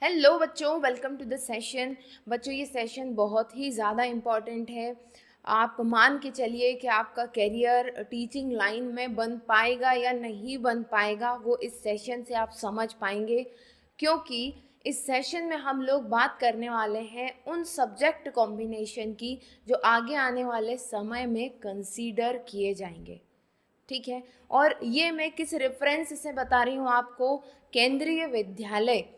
Hello बच्चों, welcome to the session. बच्चों, ये सेशन बहुत ही ज़्यादा इम्पॉर्टेंट है। आप मान के चलिए कि आपका करियर टीचिंग लाइन में बन पाएगा या नहीं बन पाएगा, वो इस सेशन से आप समझ पाएंगे, क्योंकि इस सेशन में हम लोग बात करने वाले हैं उन सब्जेक्ट कॉम्बिनेशन की जो आगे आने वाले समय में कंसीडर किए जाएंगे। ठीक है, और ये मैं किस रेफरेंस से बता रही हूँ आपको? केंद्रीय विद्यालय,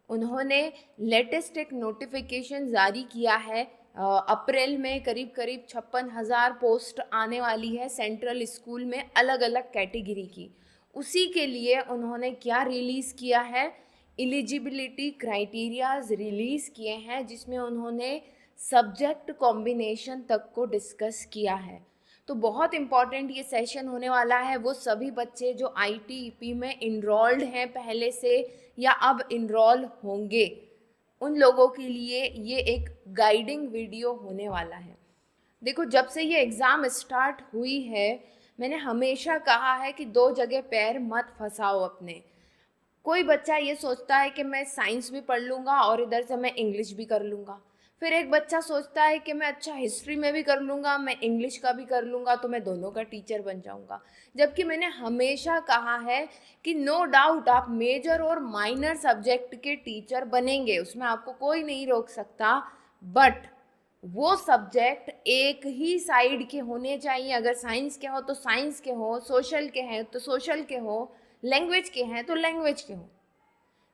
उन्होंने लेटेस्ट एक नोटिफिकेशन जारी किया है। अप्रैल में करीब 56,000 पोस्ट आने वाली है सेंट्रल स्कूल में अलग अलग कैटेगरी की। उसी के लिए उन्होंने क्या रिलीज़ किया है? एलिजिबिलिटी क्राइटेरियाज रिलीज़ किए हैं, जिसमें उन्होंने सब्जेक्ट कॉम्बिनेशन तक को डिस्कस किया है। तो बहुत इम्पॉर्टेंट ये सेशन होने वाला है। वो सभी बच्चे जो ITEP में इनरोल्ड हैं पहले से या अब इनरोल होंगे, उन लोगों के लिए ये एक गाइडिंग वीडियो होने वाला है। देखो, जब से ये एग्ज़ाम स्टार्ट हुई है, मैंने हमेशा कहा है कि दो जगह पैर मत फंसाओ अपने। कोई बच्चा ये सोचता है कि मैं साइंस भी पढ़ लूँगा और इधर से मैं इंग्लिश भी कर लूँगा। फिर एक बच्चा सोचता है कि मैं अच्छा हिस्ट्री में भी कर लूँगा, मैं इंग्लिश का भी कर लूँगा, तो मैं दोनों का टीचर बन जाऊँगा। जबकि मैंने हमेशा कहा है कि नो डाउट आप मेजर और माइनर सब्जेक्ट के टीचर बनेंगे, उसमें आपको कोई नहीं रोक सकता, बट वो सब्जेक्ट एक ही साइड के होने चाहिए। अगर साइंस के हो तो साइंस के हो, सोशल के हैं तो सोशल के हो, लैंग्वेज के हैं तो लैंग्वेज के हो।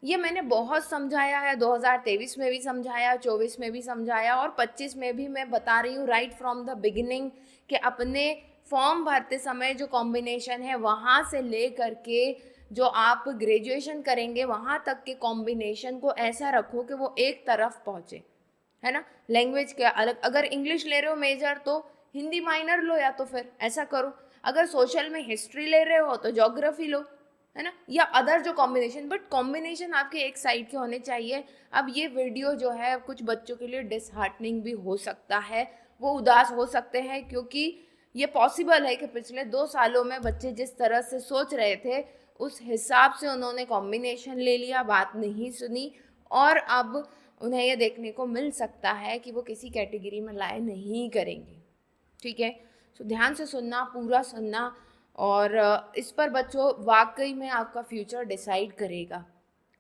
ये मैंने बहुत समझाया है, 2023 में भी समझाया, 24 में भी समझाया और 25 में भी मैं बता रही हूँ राइट फ्रॉम द बिगिनिंग कि अपने फॉर्म भरते समय जो कॉम्बिनेशन है वहाँ से ले करके जो आप ग्रेजुएशन करेंगे वहाँ तक के कॉम्बिनेशन को ऐसा रखो कि वो एक तरफ पहुँचे, है ना। लैंग्वेज के अलग, अगर इंग्लिश ले रहे हो मेजर तो हिंदी माइनर लो, या तो फिर ऐसा करो अगर सोशल में हिस्ट्री ले रहे हो तो ज्योग्राफी लो, है ना, या अदर जो कॉम्बिनेशन, बट कॉम्बिनेशन आपके एक साइड के होने चाहिए। अब ये वीडियो जो है कुछ बच्चों के लिए डिसहार्टनिंग भी हो सकता है, वो उदास हो सकते हैं, क्योंकि ये पॉसिबल है कि पिछले 2 सालों में बच्चे जिस तरह से सोच रहे थे उस हिसाब से उन्होंने कॉम्बिनेशन ले लिया, बात नहीं सुनी, और अब उन्हें ये देखने को मिल सकता है कि वो किसी कैटेगरी में लाए नहीं करेंगे। ठीक है, तो ध्यान से सुनना, पूरा सुनना, और इस पर बच्चों वाकई में आपका फ्यूचर डिसाइड करेगा।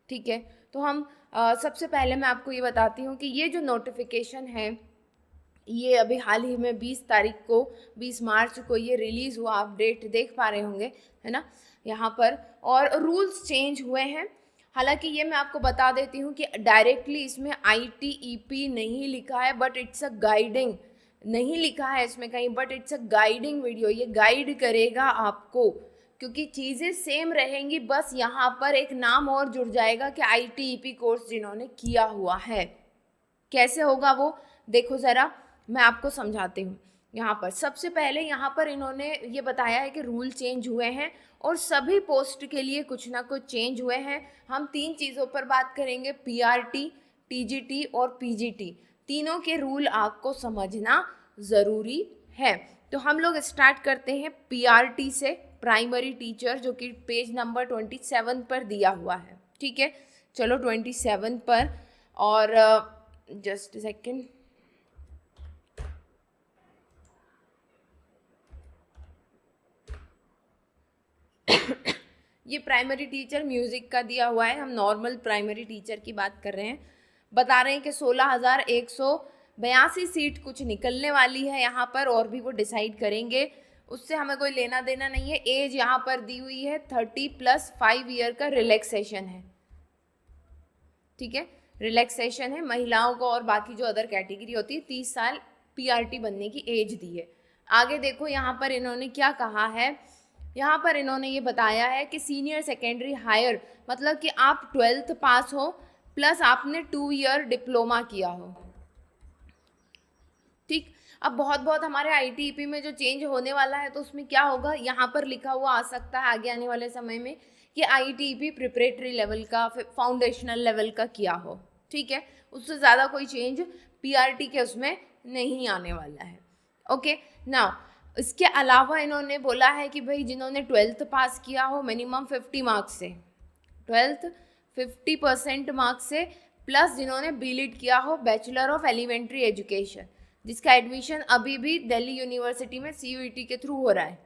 ठीक है, तो हम सबसे पहले मैं आपको ये बताती हूँ कि ये जो नोटिफिकेशन है ये अभी हाल ही में 20 तारीख को, 20 मार्च को ये रिलीज़ हुआ। आप डेट देख पा रहे होंगे, है ना, यहाँ पर। और रूल्स चेंज हुए हैं। हालांकि ये मैं आपको बता देती हूँ कि डायरेक्टली इसमें ITEP नहीं लिखा है, बट इट्स अ गाइडिंग, नहीं लिखा है इसमें कहीं, but it's a guiding video. ये गाइड करेगा आपको, क्योंकि चीज़ें सेम रहेंगी, बस यहाँ पर एक नाम और जुड़ जाएगा कि ITEP कोर्स जिन्होंने किया हुआ है। कैसे होगा वो, देखो ज़रा मैं आपको समझाती हूँ। यहाँ पर सबसे पहले यहाँ पर इन्होंने ये बताया है कि रूल चेंज हुए हैं और सभी पोस्ट के लिए कुछ ना कुछ चेंज हुए हैं। हम 3 चीज़ों पर बात करेंगे, PRT, TGT और PGT। तीनों के रूल आपको समझना ज़रूरी है। तो हम लोग स्टार्ट करते हैं PRT से, प्राइमरी टीचर, जो कि पेज नंबर 27 पर दिया हुआ है। ठीक है, चलो 27 पर, और जस्ट सेकेंड, ये प्राइमरी टीचर म्यूज़िक का दिया हुआ है। हम नॉर्मल प्राइमरी टीचर की बात कर रहे हैं। बता रहे हैं कि 16,182 सीट कुछ निकलने वाली है यहाँ पर, और भी वो डिसाइड करेंगे, उससे हमें कोई लेना देना नहीं है। एज यहाँ पर दी हुई है 30+5 ईयर का रिलैक्सेशन है। ठीक है, रिलैक्सेशन है महिलाओं को, और बाकी जो अदर कैटेगरी होती है 30 साल PRT बनने की एज दी है। आगे देखो यहाँ पर इन्होंने क्या कहा है। यहाँ पर इन्होंने ये बताया है कि सीनियर सेकेंडरी हायर, मतलब कि आप 12th पास हो प्लस आपने 2 ईयर डिप्लोमा किया हो। ठीक, अब बहुत हमारे ITEP में जो चेंज होने वाला है, तो उसमें क्या होगा, यहाँ पर लिखा हुआ आ सकता है आगे आने वाले समय में कि ITEP प्रिपरेटरी लेवल का, फाउंडेशनल लेवल का किया हो। ठीक है, उससे ज़्यादा कोई चेंज PRT के उसमें नहीं आने वाला है। ओके, नाउ इसके अलावा इन्होंने बोला है कि भाई जिन्होंने 12th पास किया हो मिनिमम 50 मार्क्स से, 12th 50% मार्क्स से प्लस जिन्होंने बीलिड किया हो, बैचलर ऑफ एलिमेंट्री एजुकेशन, जिसका एडमिशन अभी भी दिल्ली यूनिवर्सिटी में CUET के थ्रू हो रहा है,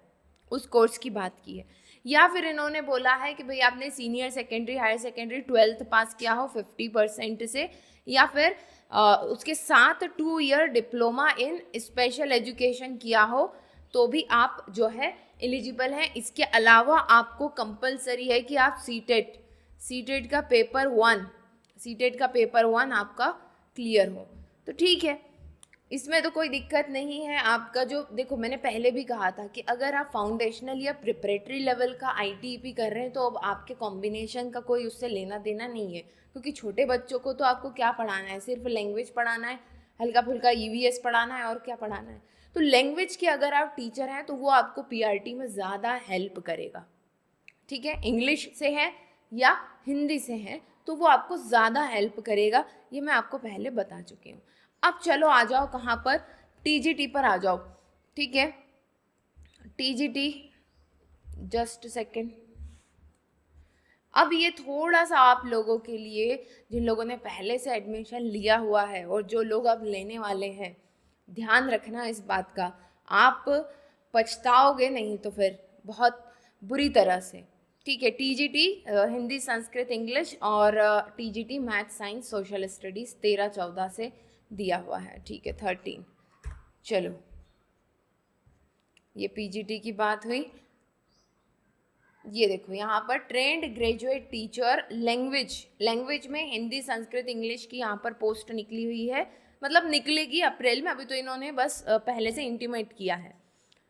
उस कोर्स की बात की है। या फिर इन्होंने बोला है कि भाई आपने senior secondary, higher secondary, 12th pass किया हो 50% से, या फिर उसके साथ 2 year diploma in special education किया हो, तो भी आप जो है एलिजिबल हैं। इसके अलावा आपको कंपलसरी है कि आप सीटेट का पेपर 1 आपका क्लियर हो, तो ठीक है, इसमें तो कोई दिक्कत नहीं है। आपका जो देखो, मैंने पहले भी कहा था कि अगर आप फाउंडेशनल या प्रिपरेटरी लेवल का ITEP कर रहे हैं तो अब आपके कॉम्बिनेशन का कोई उससे लेना देना नहीं है, क्योंकि छोटे बच्चों को तो आपको क्या पढ़ाना है, सिर्फ लैंग्वेज पढ़ाना है, हल्का फुल्का EVS पढ़ाना है, और क्या पढ़ाना है। तो लैंग्वेज के अगर आप टीचर हैं तो वो आपको PRT में ज़्यादा हेल्प करेगा, ठीक है। इंग्लिश से है या हिंदी से है तो वो आपको ज़्यादा हेल्प करेगा, ये मैं आपको पहले बता चुकी हूँ। अब चलो आ जाओ कहाँ पर, TGT पर आ जाओ, ठीक है। TGT, just second. अब ये थोड़ा सा आप लोगों के लिए, जिन लोगों ने पहले से एडमिशन लिया हुआ है और जो लोग अब लेने वाले हैं, ध्यान रखना इस बात का, आप पछताओगे नहीं तो फिर बहुत बुरी तरह से, ठीक है। TGT हिंदी, संस्कृत, इंग्लिश, और TGT math, science, social studies 13-14 से दिया हुआ है, ठीक है, 13। चलो, ये PGT की बात हुई। ये देखो यहाँ पर ट्रेंड ग्रेजुएट टीचर लैंग्वेज में हिंदी, संस्कृत, इंग्लिश की यहाँ पर पोस्ट निकली हुई है, मतलब निकलेगी अप्रैल में, अभी तो इन्होंने बस पहले से इंटीमेट किया है।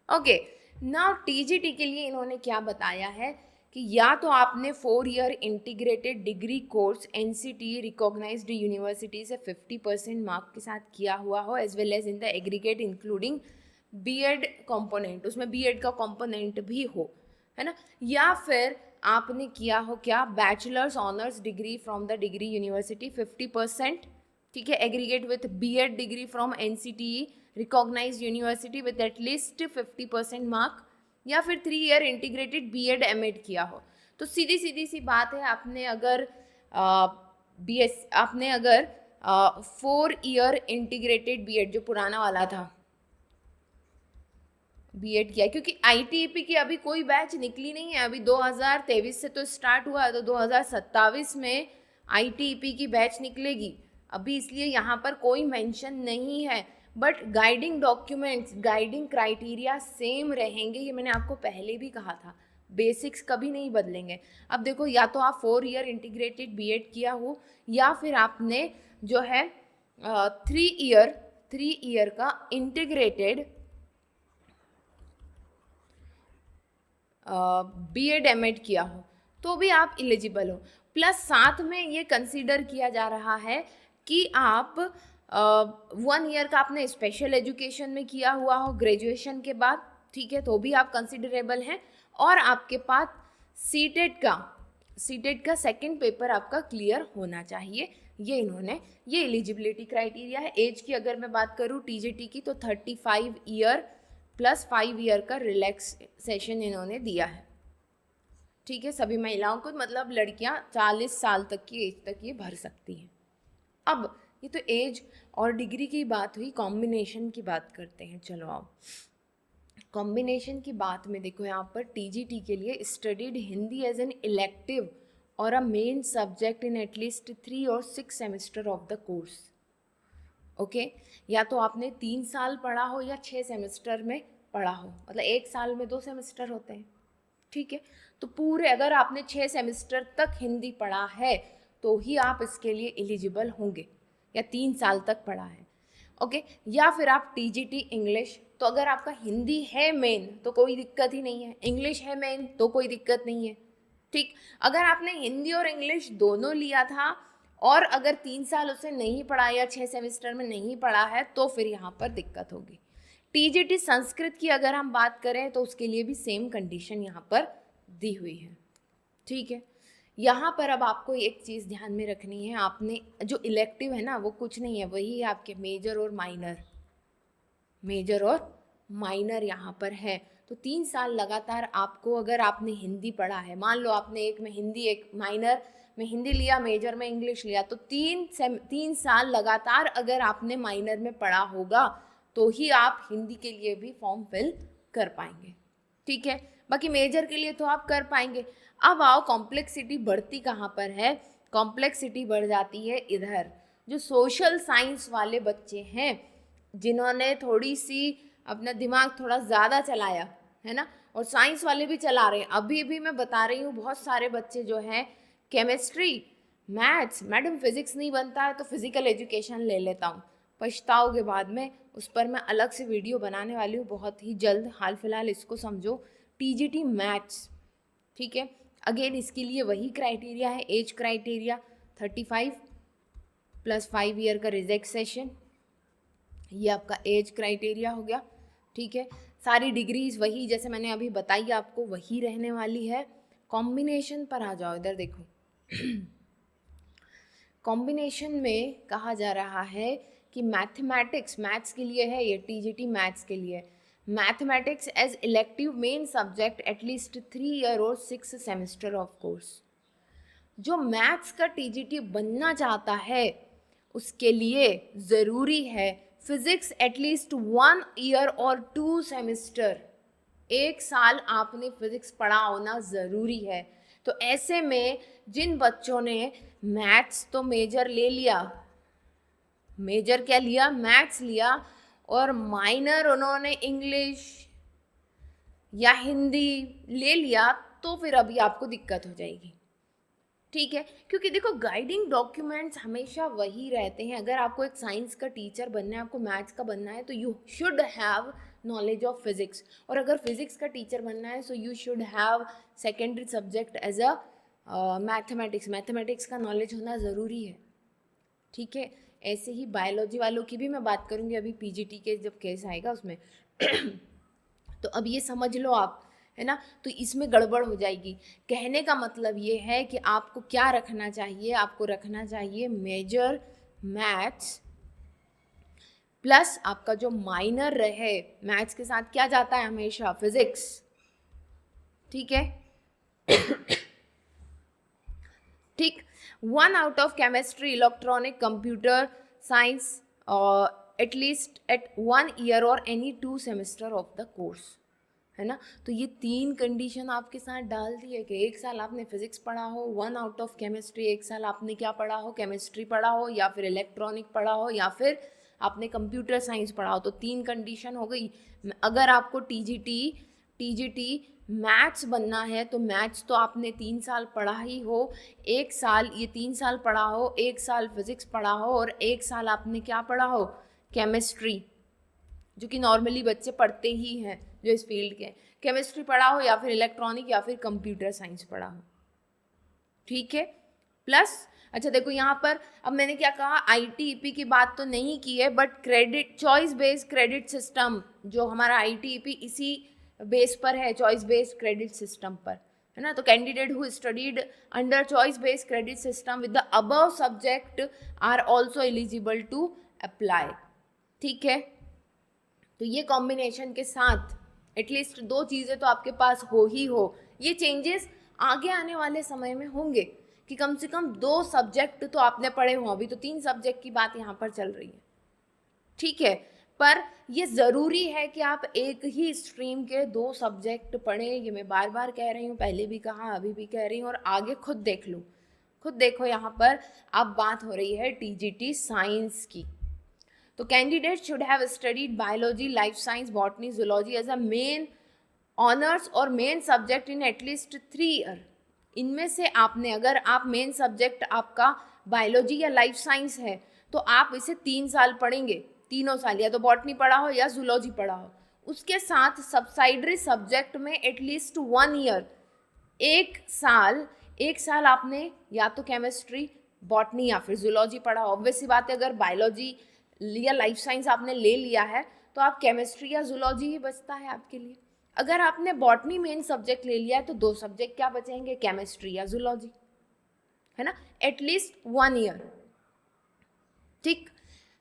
ओके, नाउ TGT के लिए इन्होंने क्या बताया है कि या तो आपने 4 year integrated degree course NCTE recognised university से 50% मार्क के साथ किया हुआ हो, as well as in the aggregate including BEd component, उसमें BEd का कंपोनेंट भी हो, है ना। या फिर आपने किया हो क्या, bachelors honours degree from the degree university 50%, ठीक है, एग्रीगेट विथ BEd डिग्री फ्रॉम NCTE recognised university with at least 50% mark, या फिर 3 ईयर इंटीग्रेटेड BEd MAd किया हो। तो सीधी सी बात है, आपने अगर 4 ईयर इंटीग्रेटेड BEd जो पुराना वाला था BEd किया, क्योंकि ITEP की अभी कोई बैच निकली नहीं है, अभी 2023 से तो स्टार्ट हुआ है, तो 2027 में ITEP की बैच निकलेगी अभी, इसलिए यहाँ पर कोई मेंशन नहीं है। But guiding documents, guiding criteria same रहेंगे, ये मैंने आपको पहले भी कहा था, बेसिक्स कभी नहीं बदलेंगे। अब देखो, या तो आप 4 ईयर इंटीग्रेटेड BEd किया हो, या फिर आपने जो है 3 ईयर का इंटीग्रेटेड BEd MAd किया हो, तो भी आप एलिजिबल हो। प्लस साथ में ये कंसीडर किया जा रहा है कि आप 1 ईयर का आपने स्पेशल एजुकेशन में किया हुआ हो ग्रेजुएशन के बाद, ठीक है, तो भी आप कंसिडरेबल हैं, और आपके पास सीटेट का सेकंड पेपर आपका क्लियर होना चाहिए। ये एलिजिबिलिटी क्राइटेरिया है। एज की अगर मैं बात करूँ TGT की, तो 35 ईयर प्लस 5 ईयर का रिलैक्सेशन इन्होंने दिया है, ठीक है, सभी महिलाओं को, मतलब लड़कियां 40 साल तक की एज तक ये भर सकती हैं। अब ये तो एज और डिग्री की बात हुई, कॉम्बिनेशन की बात करते हैं। चलो आओ, कॉम्बिनेशन की बात में देखो, यहाँ पर TGT के लिए studied Hindi as an elective और a main subject in at least 3 और 6 semester of the course. Okay, या तो आपने 3 साल पढ़ा हो या 6 सेमेस्टर में पढ़ा हो, मतलब 1 साल में 2 सेमेस्टर होते हैं, ठीक है। तो पूरे अगर आपने 6 सेमेस्टर तक हिंदी पढ़ा है तो ही आप इसके लिए एलिजिबल होंगे, या 3 साल तक पढ़ा है, ओके। या फिर आप TGT इंग्लिश, तो अगर आपका हिंदी है मेन तो कोई दिक्कत ही नहीं है, इंग्लिश है मेन तो कोई दिक्कत नहीं है, ठीक। अगर आपने हिंदी और इंग्लिश दोनों लिया था और अगर 3 साल उसे नहीं पढ़ा या 6 सेमेस्टर में नहीं पढ़ा है तो फिर यहाँ पर दिक्कत होगी। TGT संस्कृत की अगर हम बात करें तो उसके लिए भी सेम कंडीशन यहाँ पर दी हुई है, ठीक है। यहाँ पर अब आपको एक चीज़ ध्यान में रखनी है, आपने जो इलेक्टिव है ना वो कुछ नहीं है, वही आपके मेजर और माइनर यहाँ पर है। तो 3 साल लगातार आपको, अगर आपने हिंदी पढ़ा है, मान लो आपने एक में हिंदी, एक माइनर में हिंदी लिया, मेजर में इंग्लिश लिया, तो 3 साल लगातार अगर आपने माइनर में पढ़ा होगा तो ही आप हिंदी के लिए भी फॉर्म फिल कर पाएंगे, ठीक है। बाकी मेजर के लिए तो आप कर पाएंगे। अब आओ कॉम्प्लेक्सिटी बढ़ती कहाँ पर है, कॉम्प्लेक्सिटी बढ़ जाती है इधर, जो सोशल साइंस वाले बच्चे हैं जिन्होंने थोड़ी सी अपना दिमाग थोड़ा ज़्यादा चलाया है ना, और साइंस वाले भी चला रहे हैं। अभी भी मैं बता रही हूँ बहुत सारे बच्चे जो हैं केमिस्ट्री, मैथ्स, मैडम फिजिक्स नहीं बनता है तो फिजिकल एजुकेशन ले लेता हूँ, पछताओगे बाद में। उस पर मैं अलग से वीडियो बनाने वाली हूँ बहुत ही जल्द। हाल फिलहाल इसको समझो टीजीटी मैथ्स, ठीक है। अगेन इसके लिए वही क्राइटेरिया है, एज क्राइटेरिया 35 + 5 ईयर का रिलैक्सेशन, ये आपका एज क्राइटेरिया हो गया, ठीक है। सारी डिग्रीज वही जैसे मैंने अभी बताई आपको वही रहने वाली है। कॉम्बिनेशन पर आ जाओ, इधर देखो कॉम्बिनेशन में कहा जा रहा है कि मैथमेटिक्स, मैथ्स के लिए है ये, टीजीटी मैथ्स के लिए, mathematics as elective main subject at least 3 year और 6 सेमेस्टर ऑफ कोर्स। जो मैथ्स का टीजीटी बनना चाहता है उसके लिए ज़रूरी है फिजिक्स एटलीस्ट 1 ईयर और 2 सेमेस्टर, 1 साल आपने फिजिक्स पढ़ा होना ज़रूरी है। तो ऐसे में जिन बच्चों ने मैथ्स तो मेजर ले लिया, मेजर क्या लिया, मैथ्स लिया, और माइनर उन्होंने इंग्लिश या हिंदी ले लिया, तो फिर अभी आपको दिक्कत हो जाएगी, ठीक है। क्योंकि देखो गाइडिंग डॉक्यूमेंट्स हमेशा वही रहते हैं। अगर आपको एक साइंस का टीचर बनना है, आपको मैथ्स का बनना है, तो you should have knowledge of physics, और अगर फिजिक्स का टीचर बनना है so you should have secondary subject as a mathematics, mathematics का नॉलेज होना ज़रूरी है, ठीक है। ऐसे ही बायोलॉजी वालों की भी मैं बात करूँगी अभी पीजीटी के जब केस आएगा उसमें तो अब ये समझ लो आप, है ना। तो इसमें गड़बड़ हो जाएगी। कहने का मतलब ये है कि आपको क्या रखना चाहिए, आपको रखना चाहिए मेजर मैथ्स प्लस आपका जो माइनर रहे, मैथ्स के साथ क्या जाता है हमेशा, फिजिक्स, ठीक है ठीक। 1 out of chemistry, electronic, computer science at least at 1 year और any 2 semester of the course, है ना। तो ये 3 कंडीशन आपके साथ डाल दी है कि 1 साल आपने फिजिक्स पढ़ा हो, 1 आउट ऑफ केमिस्ट्री, 1 साल आपने क्या पढ़ा हो, केमिस्ट्री पढ़ा हो, या फिर इलेक्ट्रॉनिक पढ़ा हो, या फिर आपने कंप्यूटर साइंस पढ़ा हो। तो 3 कंडीशन हो गई। अगर आपको टीजीटी मैथ्स बनना है तो मैथ्स तो आपने 3 साल पढ़ा ही हो, 1 साल, ये 3 साल पढ़ा हो, 1 साल फिजिक्स पढ़ा हो, और 1 साल आपने क्या पढ़ा हो, केमिस्ट्री, जो कि नॉर्मली बच्चे पढ़ते ही हैं जो इस फील्ड के, केमिस्ट्री पढ़ा हो, या फिर इलेक्ट्रॉनिक, या फिर कंप्यूटर साइंस पढ़ा हो, ठीक है। प्लस अच्छा देखो यहाँ पर अब मैंने क्या कहा, आईटीईपी की बात तो नहीं की है, but credit, choice based credit system, जो हमारा आईटीईपी इसी बेस पर है, चॉइस बेस्ड क्रेडिट सिस्टम पर, है ना। तो candidate who studied under choice based credit system with the above subject are also eligible to apply, ठीक है। तो ये कॉम्बिनेशन के साथ एटलीस्ट 2 चीज़ें तो आपके पास हो ही हो। ये चेंजेस आगे आने वाले समय में होंगे कि कम से कम 2 सब्जेक्ट तो आपने पढ़े हों। अभी तो 3 सब्जेक्ट की बात यहाँ पर चल रही है, ठीक है। पर ये ज़रूरी है कि आप एक ही स्ट्रीम के 2 सब्जेक्ट पढ़ें। ये मैं बार बार कह रही हूँ, पहले भी कहा, अभी भी कह रही हूँ, और आगे खुद देख लो, खुद देखो। यहाँ पर अब बात हो रही है टीजीटी साइंस की। तो candidate should have studied biology, life science, botany, zoology as a main honours और main subject in at least 3 year. इनमें से आपने, अगर आप मेन सब्जेक्ट आपका बायोलॉजी या लाइफ साइंस है तो आप इसे 3 साल पढ़ेंगे, तीनों साल, या तो बॉटनी पढ़ा हो या जूलॉजी पढ़ा हो। उसके साथ सब्साइडरी सब्जेक्ट में एटलीस्ट 1 ईयर, 1 साल आपने या तो केमिस्ट्री, बॉटनी या फिर जूलॉजी पढ़ा हो। ऑब्वियस सी बात है, अगर बायोलॉजी या लाइफ साइंस आपने ले लिया है तो आप केमिस्ट्री या जूलॉजी ही बचता है आपके लिए। अगर आपने बॉटनी मेन सब्जेक्ट ले लिया है तो 2 सब्जेक्ट क्या बचेंगे, केमिस्ट्री या जूलॉजी, है ना। एटलीस्ट 1 ईयर, ठीक।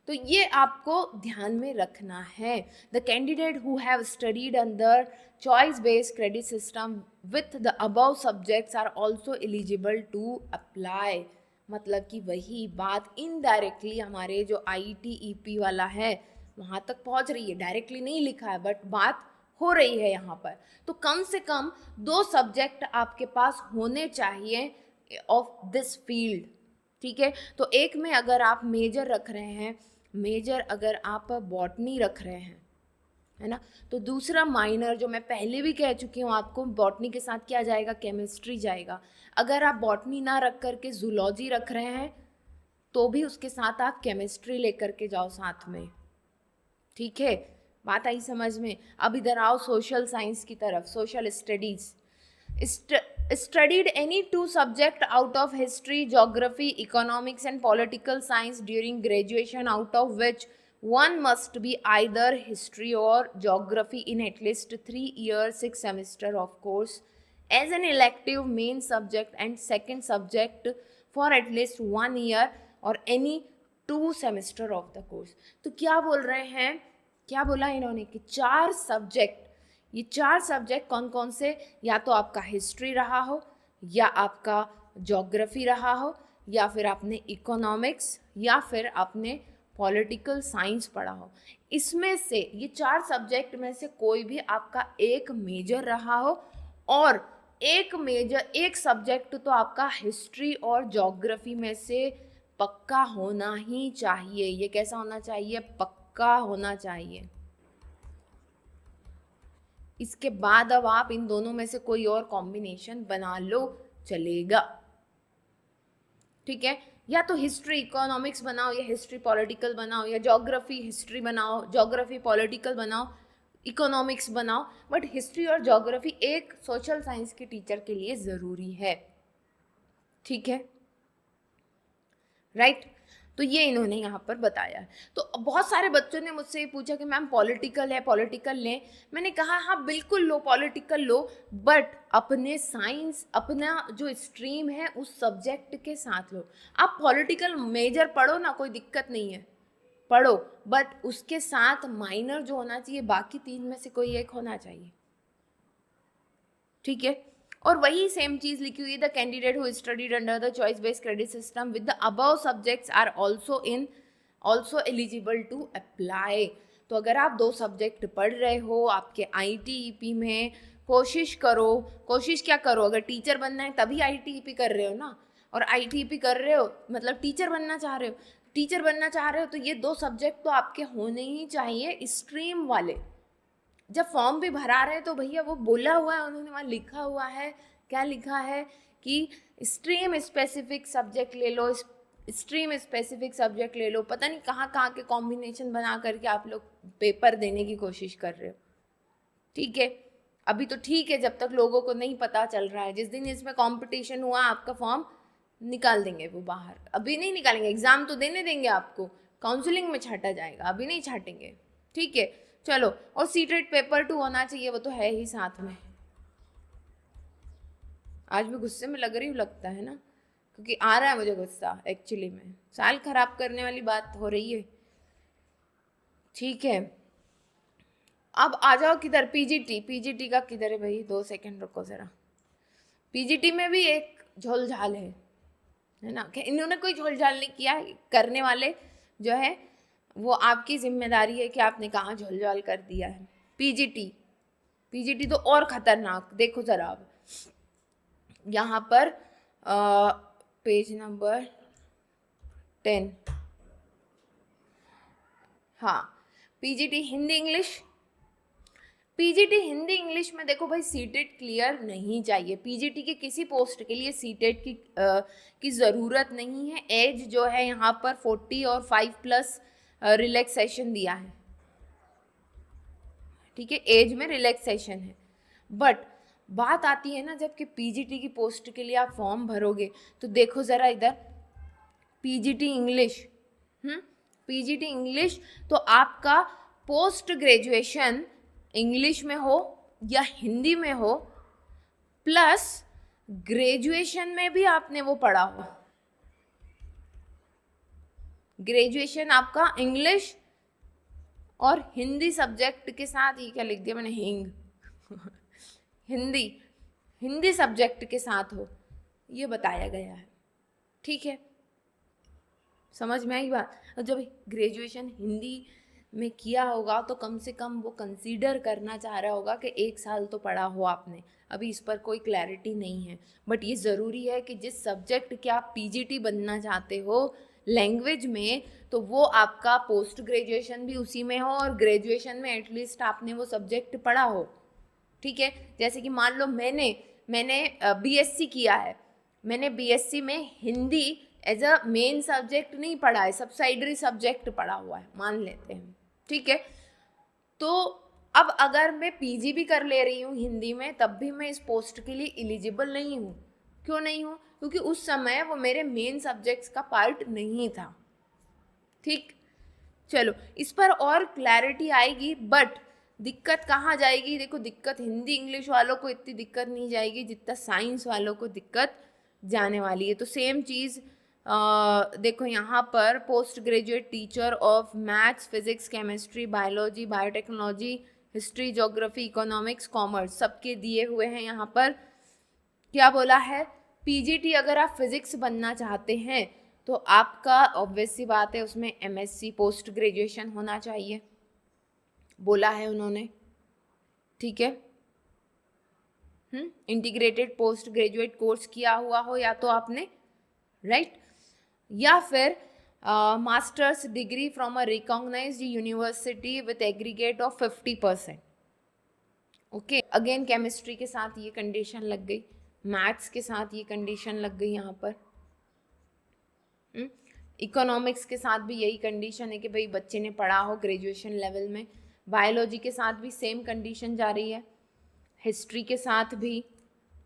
तो ये आपको ध्यान में रखना है। The candidate who have studied under choice based credit system with the above subjects are also eligible to apply. मतलब कि वही बात इनडायरेक्टली हमारे जो ITEP वाला है वहाँ तक पहुँच रही है, डायरेक्टली नहीं लिखा है बट बात हो रही है यहाँ पर। तो कम से कम 2 सब्जेक्ट आपके पास होने चाहिए ऑफ दिस फील्ड, ठीक है। तो एक में अगर आप मेजर रख रहे हैं, मेजर अगर आप बॉटनी रख रहे हैं, है ना, तो दूसरा माइनर जो मैं पहले भी कह चुकी हूँ आपको, बॉटनी के साथ क्या जाएगा, केमिस्ट्री जाएगा। अगर आप बॉटनी ना रख करके जूलॉजी रख रहे हैं तो भी उसके साथ आप केमिस्ट्री लेकर के जाओ साथ में, ठीक है। बात आई समझ में। अब इधर आओ सोशल साइंस की तरफ, social studies. Studied any 2 subject out of history, geography, economics and political science during graduation, out of which one must be either history or geography in at least 3 years 6 semester of course as an elective main subject and second subject for at least 1 year or any 2 semester of the course। तो क्या बोल रहे हैं, क्या बोला इन्होंने कि 4 subject, ये 4 सब्जेक्ट कौन कौन से, या तो आपका हिस्ट्री रहा हो, या आपका ज्योग्राफी रहा हो, या फिर आपने इकोनॉमिक्स, या फिर आपने पॉलिटिकल साइंस पढ़ा हो। इसमें से ये 4 सब्जेक्ट में से कोई भी आपका एक मेजर रहा हो और एक सब्जेक्ट तो आपका हिस्ट्री और ज्योग्राफी में से पक्का होना ही चाहिए। ये कैसा होना चाहिए, पक्का होना चाहिए। इसके बाद अब आप इन दोनों में से कोई और कॉम्बिनेशन बना लो, चलेगा, ठीक है। या तो हिस्ट्री इकोनॉमिक्स बनाओ, या हिस्ट्री पॉलिटिकल बनाओ, या ज्योग्राफी हिस्ट्री बनाओ, ज्योग्राफी पॉलिटिकल बनाओ, इकोनॉमिक्स बनाओ, बट हिस्ट्री और ज्योग्राफी एक सोशल साइंस के टीचर के लिए ज़रूरी है, ठीक है, राइट। तो ये इन्होंने यहाँ पर बताया। तो बहुत सारे बच्चों ने मुझसे ये पूछा कि मैम पॉलिटिकल है, पॉलिटिकल लें। मैंने कहा हाँ बिल्कुल लो, पॉलिटिकल लो, बट अपने साइंस, अपना जो स्ट्रीम है उस सब्जेक्ट के साथ लो। आप पॉलिटिकल मेजर पढ़ो ना, कोई दिक्कत नहीं है, पढ़ो, बट उसके साथ माइनर जो होना चाहिए, बाकी 3 में से कोई एक होना चाहिए, ठीक है। और वही सेम चीज लिखी हुई है, the candidate who studied under the choice based credit system with the above subjects are also eligible to apply. तो अगर आप 2 सब्जेक्ट पढ़ रहे हो आपके ITEP में, कोशिश क्या करो, अगर टीचर बनना है तभी ITEP कर रहे हो ना, और ITEP कर रहे हो मतलब टीचर बनना चाह रहे हो, तो ये 2 सब्जेक्ट तो आपके होने ही चाहिए स्ट्रीम वाले। जब फॉर्म भी भरा रहे हैं तो भैया वो बोला हुआ है, उन्होंने वहाँ लिखा हुआ है, क्या लिखा है कि स्ट्रीम स्पेसिफिक सब्जेक्ट ले लो, स्ट्रीम स्पेसिफिक सब्जेक्ट ले लो। पता नहीं कहाँ कहाँ के कॉम्बिनेशन बना करके आप लोग पेपर देने की कोशिश कर रहे हो, ठीक है। अभी तो ठीक है, जब तक लोगों को नहीं पता चल रहा है, जिस दिन इसमें कंपटीशन हुआ आपका फॉर्म निकाल देंगे वो बाहर। अभी नहीं निकालेंगे, एग्ज़ाम तो देने देंगे आपको, काउंसलिंग में छाटा जाएगा, अभी नहीं छाटेंगे, ठीक है। चलो, और सीटेट पेपर 2 होना चाहिए, वो तो है ही साथ में। आज मैं गुस्से में लग रही हूँ लगता है ना, क्योंकि आ रहा है मुझे गुस्सा, एक्चुअली में साल खराब करने वाली बात हो रही है, ठीक है। अब आ जाओ किधर, पीजीटी का किधर है भाई, 2 सेकंड रुको ज़रा। पीजीटी में भी एक झोलझाल है ना, इन्होंने कोई झोलझाल नहीं किया, करने वाले जो है वो आपकी जिम्मेदारी है कि आपने कहाँ झोलझाल कर दिया है। पीजीटी तो और ख़तरनाक, देखो ज़रा अब यहाँ पर पेज नंबर 10, हाँ, पीजीटी हिंदी इंग्लिश में देखो भाई, सीटेट क्लियर नहीं चाहिए। पीजीटी के किसी पोस्ट के लिए सीटेट की ज़रूरत नहीं है। एज जो है यहाँ पर 40 और 5+ रिलैक्सेशन दिया है, ठीक है, एज में रिलैक्सेशन है। बट बात आती है ना, जबकि पीजीटी की पोस्ट के लिए आप फॉर्म भरोगे तो देखो ज़रा इधर, पीजीटी इंग्लिश, तो आपका पोस्ट ग्रेजुएशन इंग्लिश में हो या हिंदी में हो, प्लस ग्रेजुएशन में भी आपने वो पढ़ा हो, ग्रेजुएशन आपका इंग्लिश और हिंदी सब्जेक्ट के साथ, ये क्या लिख दिया मैंने, हिंग हिंदी हिंदी सब्जेक्ट के साथ हो, ये बताया गया है। ठीक है, समझ में आई बात। और जब ग्रेजुएशन हिंदी में किया होगा तो कम से कम वो कंसीडर करना चाह रहा होगा कि 1 साल तो पढ़ा हो आपने, अभी इस पर कोई क्लैरिटी नहीं है। बट ये ज़रूरी है कि जिस सब्जेक्ट के आप पीजीटी बनना चाहते हो लैंग्वेज में, तो वो आपका पोस्ट ग्रेजुएशन भी उसी में हो और ग्रेजुएशन में एटलीस्ट आपने वो सब्जेक्ट पढ़ा हो। ठीक है, जैसे कि मान लो मैंने बीएससी किया है, मैंने बीएससी में Hindi as a main subject नहीं पढ़ा है, सब्साइडरी सब्जेक्ट पढ़ा हुआ है, मान लेते हैं। ठीक है, तो अब अगर मैं पीजी भी कर ले रही हूँ हिंदी में, तब भी मैं इस पोस्ट के लिए एलिजिबल नहीं हूँ। क्यों नहीं हूँ? क्योंकि उस समय वो मेरे मेन सब्जेक्ट्स का पार्ट नहीं था। ठीक, चलो इस पर और क्लैरिटी आएगी। बट दिक्कत कहाँ जाएगी? देखो, दिक्कत हिंदी इंग्लिश वालों को इतनी दिक्कत नहीं जाएगी जितना साइंस वालों को दिक्कत जाने वाली है। तो सेम चीज़ देखो यहाँ पर, post graduate teacher of maths, physics, chemistry, biology, biotechnology, history, geography, economics, commerce, सबके दिए हुए हैं। यहाँ पर क्या बोला है? पीजीटी अगर आप फिजिक्स बनना चाहते हैं तो आपका ऑब्वियस सी बात है उसमें एमएससी पोस्ट ग्रेजुएशन होना चाहिए, बोला है उन्होंने। ठीक है, इंटीग्रेटेड पोस्ट ग्रेजुएट कोर्स किया हुआ हो या तो आपने, राइट, या फिर masters degree from a recognised university with aggregate of 50%। Okay, again chemistry के साथ ये कंडीशन लग गई, मैथ्स के साथ ये कंडीशन लग गई यहाँ पर, इकोनॉमिक्स के साथ भी यही कंडीशन है कि भाई बच्चे ने पढ़ा हो ग्रेजुएशन लेवल में। बायोलॉजी के साथ भी सेम कंडीशन जा रही है, हिस्ट्री के साथ भी,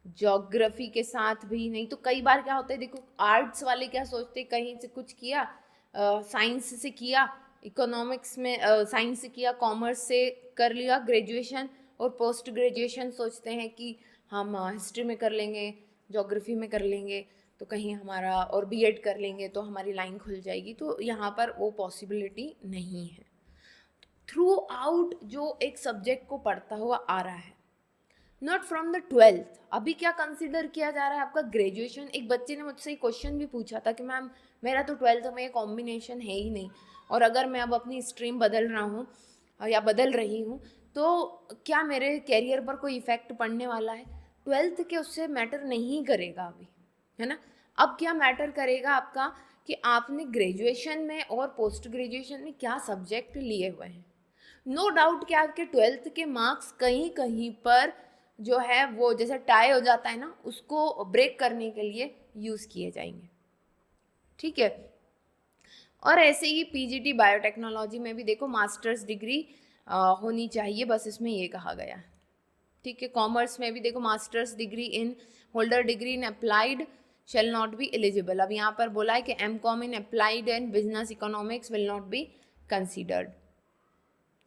ज्योग्राफी के साथ भी। नहीं तो कई बार क्या होता है, देखो आर्ट्स वाले क्या सोचते, कहीं से कुछ किया, साइंस से किया, इकोनॉमिक्स में साइंस से किया, कॉमर्स से कर लिया ग्रेजुएशन, और पोस्ट ग्रेजुएशन सोचते हैं कि हम हिस्ट्री में कर लेंगे, ज्योग्राफी में कर लेंगे, तो कहीं हमारा, और बीएड कर लेंगे तो हमारी लाइन खुल जाएगी। तो यहाँ पर वो पॉसिबिलिटी नहीं है। थ्रू आउट जो एक सब्जेक्ट को पढ़ता हुआ आ रहा है, नॉट फ्रॉम द 12th। अभी क्या कंसिडर किया जा रहा है आपका ग्रेजुएशन। एक बच्चे ने मुझसे क्वेश्चन भी पूछा था कि मैम मेरा तो 12th में ये कॉम्बिनेशन है ही नहीं, और अगर मैं अब अपनी स्ट्रीम बदल रहा हूँ या बदल रही हूँ तो क्या मेरे कैरियर पर कोई इफेक्ट पड़ने वाला है? 12th के उससे मैटर नहीं करेगा अभी, है ना। अब क्या मैटर करेगा आपका कि आपने ग्रेजुएशन में और पोस्ट ग्रेजुएशन में क्या सब्जेक्ट लिए हुए हैं। नो डाउट कि आपके 12th के मार्क्स कहीं कहीं पर जो है वो जैसे टाई हो जाता है ना, उसको ब्रेक करने के लिए यूज़ किए जाएंगे। ठीक है, और ऐसे ही पीजीटी बायोटेक्नोलॉजी में भी देखो मास्टर्स डिग्री होनी चाहिए, बस इसमें ये कहा गया है। ठीक है, कॉमर्स में भी देखो masters degree in holder degree in applied shall not be eligible. अब यहाँ पर बोला है कि MCom in applied and business economics will not be considered.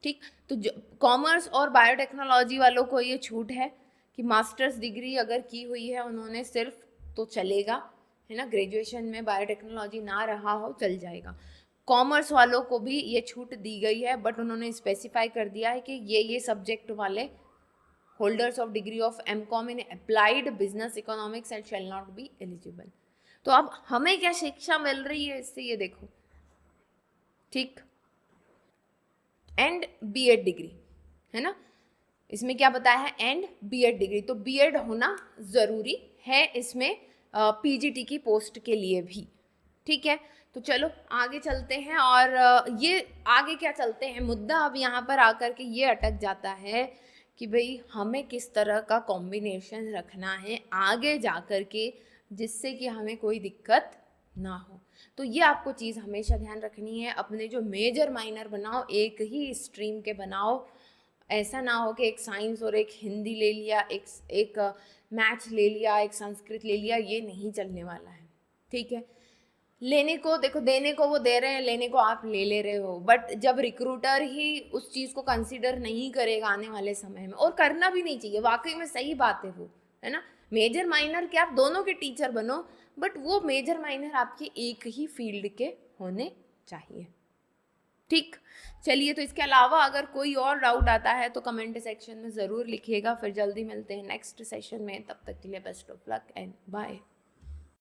ठीक, तो कॉमर्स और बायोटेक्नोलॉजी वालों को ये छूट है कि मास्टर्स डिग्री अगर की हुई है उन्होंने सिर्फ, तो चलेगा, है ना, ग्रेजुएशन में बायोटेक्नोलॉजी ना रहा हो चल जाएगा। कॉमर्स वालों को भी ये छूट दी गई है, बट उन्होंने स्पेसिफाई कर दिया है कि ये सब्जेक्ट वाले holders of degree of MCom in applied business economics and shall not be eligible. तो अब हमें क्या शिक्षा मिल रही है इससे, ये देखो। ठीक, एंड बीएड डिग्री, है ना, इसमें क्या बताया है, एंड बीएड डिग्री, तो बीएड होना ज़रूरी है इसमें पीजीटी की पोस्ट के लिए भी। ठीक है, तो चलो आगे चलते हैं। और ये आगे क्या चलते हैं, मुद्दा अब यहाँ पर आकर के ये अटक जाता है कि भाई हमें किस तरह का कॉम्बिनेशन रखना है आगे जा कर के, जिससे कि हमें कोई दिक्कत ना हो। तो ये आपको चीज़ हमेशा ध्यान रखनी है। अपने जो मेजर माइनर बनाओ एक ही स्ट्रीम के बनाओ, ऐसा ना हो कि एक साइंस और एक हिंदी ले लिया, एक मैथ्स ले लिया, एक संस्कृत ले लिया, ये नहीं चलने वाला है। ठीक है, लेने को देखो, देने को वो दे रहे हैं, लेने को आप ले रहे हो, बट जब रिक्रूटर ही उस चीज़ को कंसीडर नहीं करेगा आने वाले समय में, और करना भी नहीं चाहिए, वाकई में सही बात है वो, है ना। मेजर माइनर के आप दोनों के टीचर बनो, बट वो मेजर माइनर आपके एक ही फील्ड के होने चाहिए। ठीक, चलिए, तो इसके अलावा अगर कोई और डाउट आता है तो कमेंट सेक्शन में ज़रूर लिखिएगा। फिर जल्दी मिलते हैं नेक्स्ट सेशन में, तब तक के लिए best of luck and bye.